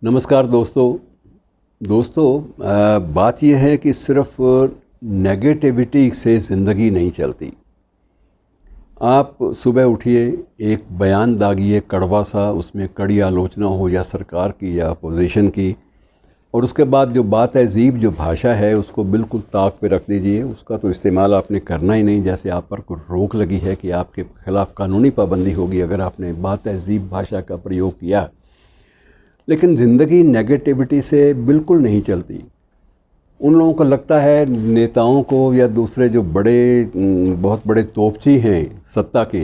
नमस्कार दोस्तों, बात यह है कि सिर्फ नेगेटिविटी से ज़िंदगी नहीं चलती। आप सुबह उठिए, एक बयान दागिए कड़वा सा, उसमें कड़ी आलोचना हो या सरकार की या अपोजिशन की, और उसके बाद जो बात अजीब जो भाषा है उसको बिल्कुल ताक पे रख दीजिए। उसका तो इस्तेमाल आपने करना ही नहीं, जैसे आप पर कोई रोक लगी है कि आपके ख़िलाफ़ कानूनी पाबंदी होगी अगर आपने बात अजीब भाषा का प्रयोग किया। लेकिन ज़िंदगी नेगेटिविटी से बिल्कुल नहीं चलती। उन लोगों को लगता है, नेताओं को या दूसरे जो बहुत बड़े तोपची हैं सत्ता के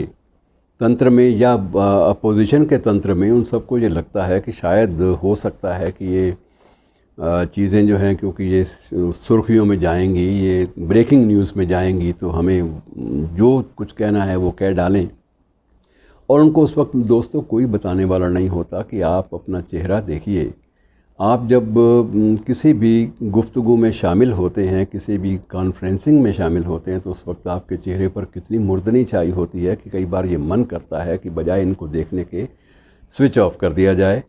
तंत्र में या अपोजिशन के तंत्र में, उन सबको ये लगता है कि शायद हो सकता है कि ये चीज़ें जो हैं, क्योंकि ये सुर्खियों में जाएंगी, ये ब्रेकिंग न्यूज़ में जाएंगी, तो हमें जो कुछ कहना है वो कह डालें। और उनको उस वक्त दोस्तों कोई बताने वाला नहीं होता कि आप अपना चेहरा देखिए। आप जब किसी भी गुफ्तगू में शामिल होते हैं, किसी भी कॉन्फ्रेंसिंग में शामिल होते हैं, तो उस वक्त आपके चेहरे पर कितनी मुर्दनी छाई होती है कि कई बार ये मन करता है कि बजाय इनको देखने के स्विच ऑफ कर दिया जाए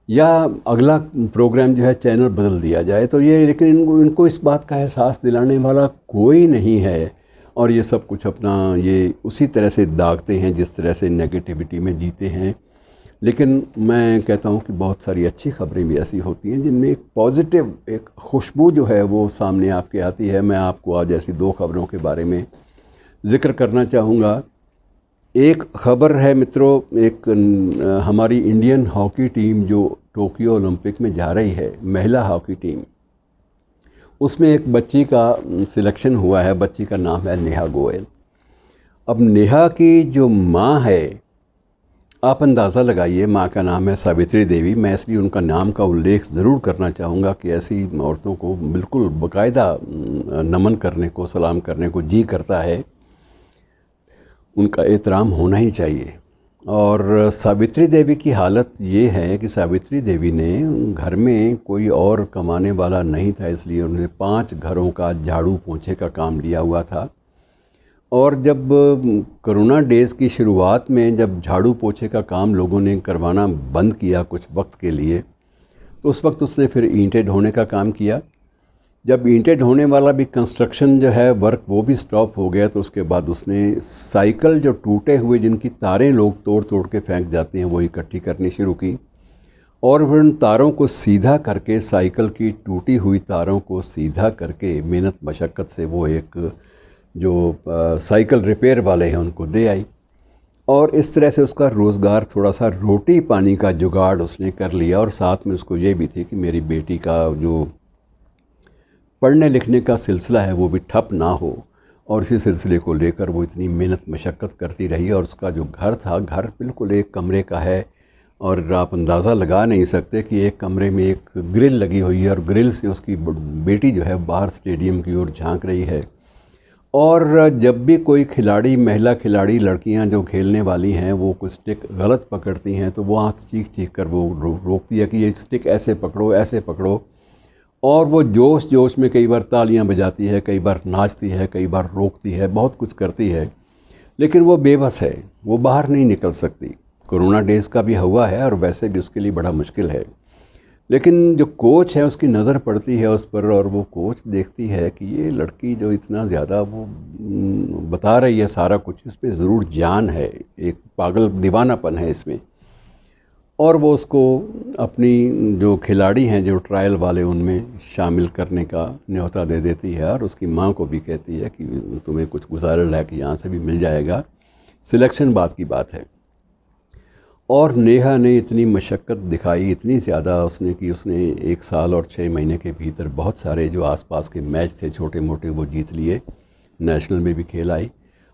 या अगला प्रोग्राम जो है चैनल बदल दिया जाए। तो ये लेकिन इनको इस बात का एहसास दिलाने वाला कोई नहीं है, और ये सब कुछ अपना ये उसी तरह से दागते हैं जिस तरह से नेगेटिविटी में जीते हैं। लेकिन मैं कहता हूँ कि बहुत सारी अच्छी खबरें भी ऐसी होती हैं जिनमें एक पॉजिटिव एक खुशबू जो है वो सामने आपके आती है। मैं आपको आज ऐसी दो खबरों के बारे में ज़िक्र करना चाहूँगा। एक ख़बर है मित्रों, हमारी इंडियन हॉकी टीम जो टोक्यो ओलंपिक में जा रही है, महिला हॉकी टीम, उसमें एक बच्ची का सिलेक्शन हुआ है। बच्ची का नाम है नेहा गोयल। अब नेहा की जो माँ है, आप अंदाज़ा लगाइए, माँ का नाम है सावित्री देवी। मैं इसलिए उनका नाम का उल्लेख ज़रूर करना चाहूँगा कि ऐसी औरतों को बिल्कुल बाकायदा नमन करने को, सलाम करने को जी करता है, उनका एहतराम होना ही चाहिए। और सावित्री देवी की हालत ये है कि सावित्री देवी ने घर में कोई और कमाने वाला नहीं था, इसलिए उन्होंने 5 घरों का झाड़ू पोंछे का काम लिया हुआ था। और जब कोरोना डेज़ की शुरुआत में जब झाड़ू पोंछे का काम लोगों ने करवाना बंद किया कुछ वक्त के लिए, तो उस वक्त उसने फिर ईंटें ढोने का काम किया। जब ईंटें ढोने वाला भी कंस्ट्रक्शन जो है वर्क वो भी स्टॉप हो गया, तो उसके बाद उसने साइकिल जो टूटे हुए जिनकी तारें लोग तोड़ तोड़ के फेंक जाते हैं वो इकट्ठी करनी शुरू की, और फिर उन तारों को सीधा करके, साइकिल की टूटी हुई तारों को सीधा करके मेहनत मशक्क़त से वो एक जो साइकिल रिपेयर वाले हैं उनको दे आई। और इस तरह से उसका रोज़गार, थोड़ा सा रोटी पानी का जुगाड़ उसने कर लिया। और साथ में उसको ये भी थी कि मेरी बेटी का जो पढ़ने लिखने का सिलसिला है वो भी ठप ना हो, और इसी सिलसिले को लेकर वो इतनी मेहनत मशक्क़त करती रही। और उसका जो घर था, घर बिल्कुल एक कमरे का है, और आप अंदाज़ा लगा नहीं सकते कि एक कमरे में एक ग्रिल लगी हुई है, और ग्रिल से उसकी बेटी जो है बाहर स्टेडियम की ओर झांक रही है। और जब भी कोई खिलाड़ी, महिला खिलाड़ी, लड़कियां जो खेलने वाली हैं, वो कोई स्टिक गलत पकड़ती हैं, तो वहाँ चीख चीख कर वो रोकती है कि ये स्टिक ऐसे पकड़ो, ऐसे पकड़ो। और वो जोश जोश में कई बार तालियां बजाती है, कई बार नाचती है, कई बार रोकती है, बहुत कुछ करती है, लेकिन वो बेबस है, वो बाहर नहीं निकल सकती। कोरोना डेज़ का भी हुआ है और वैसे भी उसके लिए बड़ा मुश्किल है। लेकिन जो कोच है उसकी नज़र पड़ती है उस पर, और वो कोच देखती है कि ये लड़की जो इतना ज़्यादा वो बता रही है सारा कुछ, इस पे ज़रूर जान है, एक पागल दीवानापन है इसमें। और वो उसको अपनी जो खिलाड़ी हैं, जो ट्रायल वाले, उनमें शामिल करने का न्योता दे देती है, और उसकी माँ को भी कहती है कि तुम्हें कुछ गुजारा है कि यहाँ से भी मिल जाएगा, सिलेक्शन बात की बात है। और नेहा ने इतनी मशक्क़त दिखाई, इतनी ज़्यादा उसने कि उसने 1 साल और 6 महीने के भीतर बहुत सारे जो आसपास के मैच थे छोटे मोटे वो जीत लिए, नेशनल में भी खेल आई।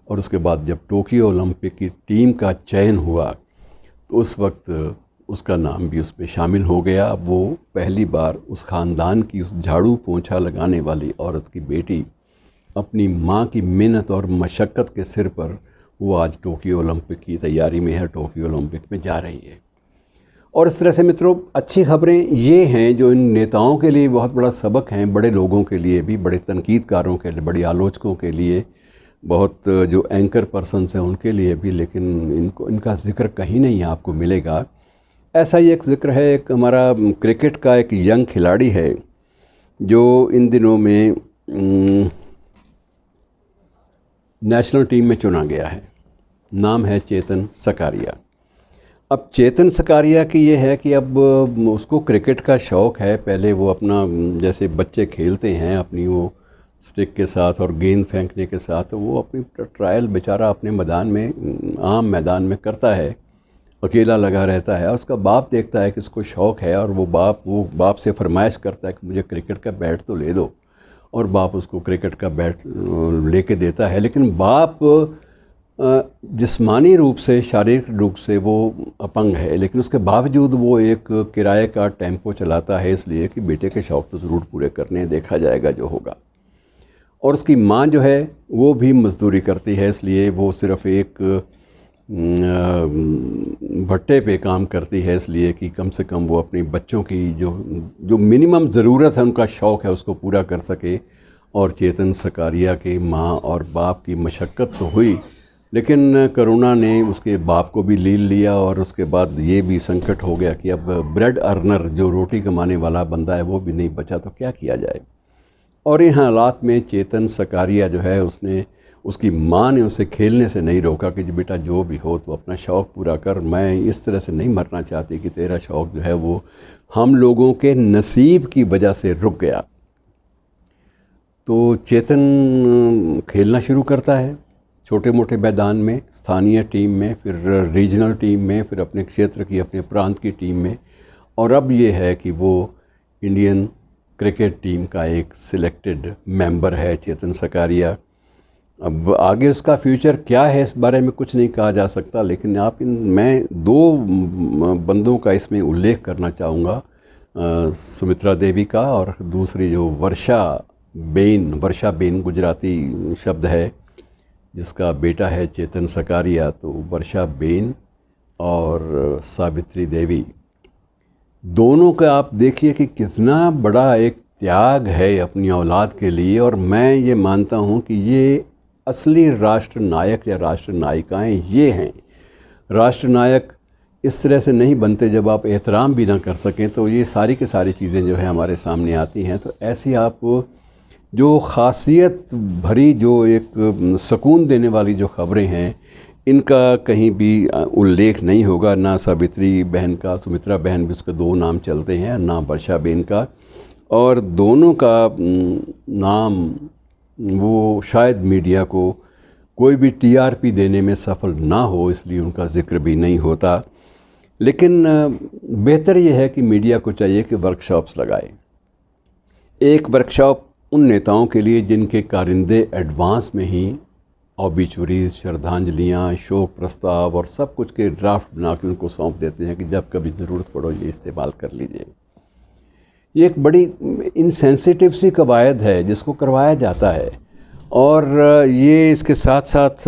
और उसके बाद जब टोक्यो ओलंपिक की टीम का चयन हुआ, तो उस वक्त उसका नाम भी उसमें शामिल हो गया। वो पहली बार उस ख़ानदान की, उस झाड़ू पोंछा लगाने वाली औरत की बेटी, अपनी माँ की मेहनत और मशक्क़त के सिर पर वो आज टोक्यो ओलंपिक की तैयारी में है, टोक्यो ओलंपिक में जा रही है। और इस तरह से मित्रों, अच्छी खबरें ये हैं जो इन नेताओं के लिए बहुत बड़ा सबक हैं, बड़े लोगों के लिए भी, बड़े तनकीदकारों के लिए, बड़े आलोचकों के लिए, बहुत जो एंकर पर्सन्स हैं उनके लिए भी। लेकिन इनका ज़िक्र कहीं नहीं आपको मिलेगा ऐसा ही एक ज़िक्र है, एक हमारा क्रिकेट का एक यंग खिलाड़ी है जो इन दिनों में नेशनल टीम में चुना गया है। नाम है चेतन सकारिया। अब चेतन सकारिया की ये है कि अब उसको क्रिकेट का शौक़ है। पहले वो अपना जैसे बच्चे खेलते हैं अपनी वो स्टिक के साथ और गेंद फेंकने के साथ, तो वो अपनी ट्रायल बेचारा अपने मैदान में, आम मैदान में करता है, अकेला लगा रहता है। उसका बाप देखता है कि इसको शौक़ है और वो बाप से फरमाइश करता है कि मुझे क्रिकेट का बैट तो ले दो, और बाप उसको क्रिकेट का बैट लेके देता है। लेकिन बाप जिस्मानी रूप से, शारीरिक रूप से वो अपंग है, लेकिन उसके बावजूद वो एक किराए का टेम्पो चलाता है, इसलिए कि बेटे के शौक़ तो ज़रूर पूरे करने हैं, देखा जाएगा जो होगा। और उसकी माँ जो है वो भी मज़दूरी करती है, इसलिए वो सिर्फ़ एक भट्टे पे काम करती है, इसलिए कि कम से कम वो अपने बच्चों की जो मिनिमम ज़रूरत है, उनका शौक़ है, उसको पूरा कर सके। और चेतन सकारिया के माँ और बाप की मशक्क़त तो हुई, लेकिन कोरोना ने उसके बाप को भी ले लिया, और उसके बाद ये भी संकट हो गया कि अब ब्रेड अर्नर, जो रोटी कमाने वाला बंदा है, वो भी नहीं बचा, तो क्या किया जाए। और इन हालात में चेतन सकारिया जो है, उसकी माँ ने उसे खेलने से नहीं रोका कि जी बेटा जो भी हो तो अपना शौक़ पूरा कर, मैं इस तरह से नहीं मरना चाहती कि तेरा शौक़ जो है वो हम लोगों के नसीब की वजह से रुक गया। तो चेतन खेलना शुरू करता है छोटे मोटे मैदान में, स्थानीय टीम में, फिर रीजनल टीम में, फिर अपने क्षेत्र की, अपने प्रांत की टीम में, और अब ये है कि वो इंडियन क्रिकेट टीम का एक सिलेक्टेड मेंबर है चेतन सकारिया। अब आगे उसका फ्यूचर क्या है इस बारे में कुछ नहीं कहा जा सकता, लेकिन मैं दो बंदों का इसमें उल्लेख करना चाहूँगा, सुमित्रा देवी का, और दूसरी जो वर्षा बेन गुजराती शब्द है, जिसका बेटा है चेतन सकारिया। तो वर्षा बेन और सावित्री देवी, दोनों का आप देखिए कि कितना बड़ा एक त्याग है अपनी औलाद के लिए। और मैं ये मानता हूँ कि ये असली राष्ट्र नायक या राष्ट्र नायिकाएँ ये हैं। राष्ट्र नायक इस तरह से नहीं बनते जब आप एहतराम भी ना कर सकें, तो ये सारी की सारी चीज़ें जो है हमारे सामने आती हैं। तो ऐसी आप जो ख़ासियत भरी, जो एक सुकून देने वाली जो ख़बरें हैं, इनका कहीं भी उल्लेख नहीं होगा, ना सावित्री बहन का, सुमित्रा बहन भी उसके दो नाम चलते हैं, ना वर्षा बेन का। और दोनों का नाम वो शायद मीडिया को कोई भी टीआरपी देने में सफल ना हो, इसलिए उनका ज़िक्र भी नहीं होता। लेकिन बेहतर ये है कि मीडिया को चाहिए कि वर्कशॉप्स लगाए। एक वर्कशॉप उन नेताओं के लिए जिनके कारिंदे एडवांस में ही ऑबिचुरीज, श्रद्धांजलियाँ, शोक प्रस्ताव और सब कुछ के ड्राफ्ट बना के उनको सौंप देते हैं कि जब कभी ज़रूरत पड़ो ये इस्तेमाल कर लीजिए। ये एक बड़ी इनसेंसिटिव सी कवायद है जिसको करवाया जाता है, और ये इसके साथ साथ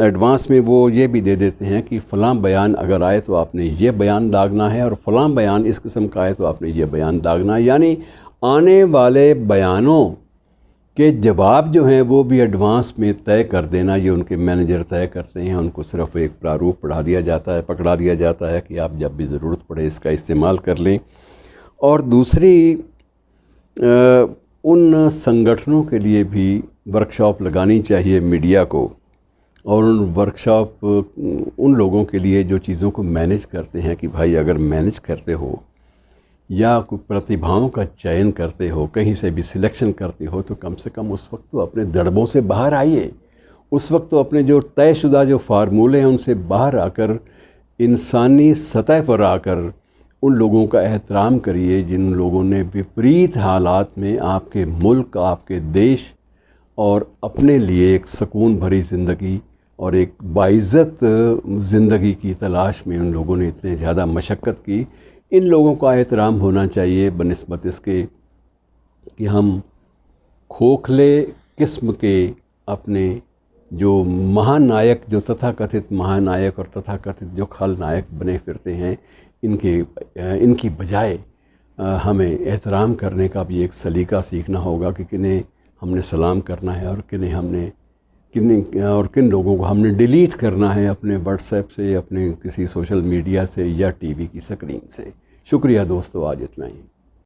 एडवांस में वो ये भी दे देते हैं कि फ़लाँ बयान अगर आए तो आपने ये बयान दागना है, और फ़लाँ बयान इस किस्म का आए तो आपने ये बयान दागना है। यानी आने वाले बयानों के जवाब जो हैं वो भी एडवांस में तय कर देना, ये उनके मैनेजर तय करते हैं। उनको सिर्फ एक प्रारूप पकड़ा दिया जाता है कि आप जब भी ज़रूरत पड़े इसका इस्तेमाल कर लें। और दूसरी, उन संगठनों के लिए भी वर्कशॉप लगानी चाहिए मीडिया को, और उन वर्कशॉप उन लोगों के लिए जो चीज़ों को मैनेज करते हैं कि भाई अगर मैनेज करते हो या कोई प्रतिभाओं का चयन करते हो, कहीं से भी सिलेक्शन करते हो, तो कम से कम उस वक्त तो अपने दड़बों से बाहर आइए। उस वक्त तो अपने जो तयशुदा जो फार्मूले हैं उनसे बाहर आकर, इंसानी सतह पर आकर उन लोगों का एहतराम करिए जिन लोगों ने विपरीत हालात में आपके मुल्क, आपके देश और अपने लिए एक सुकून भरी ज़िंदगी और एक बाइज़्ज़त ज़िंदगी की तलाश में उन लोगों ने इतने ज़्यादा मशक्क़त की। इन लोगों का एहतराम होना चाहिए बनिस्बत इसके कि हम खोखले किस्म के अपने जो महानायक, जो तथाकथित महानायक और तथाकथित जो खलनायक बने फिरते हैं, इनकी बजाय हमें एहतराम करने का भी एक सलीका सीखना होगा कि किन्हें हमने सलाम करना है और किन्हें हमने किन लोगों को हमने डिलीट करना है अपने व्हाट्सएप से, अपने किसी सोशल मीडिया से या टीवी की स्क्रीन से। शुक्रिया दोस्तों, आज इतना ही।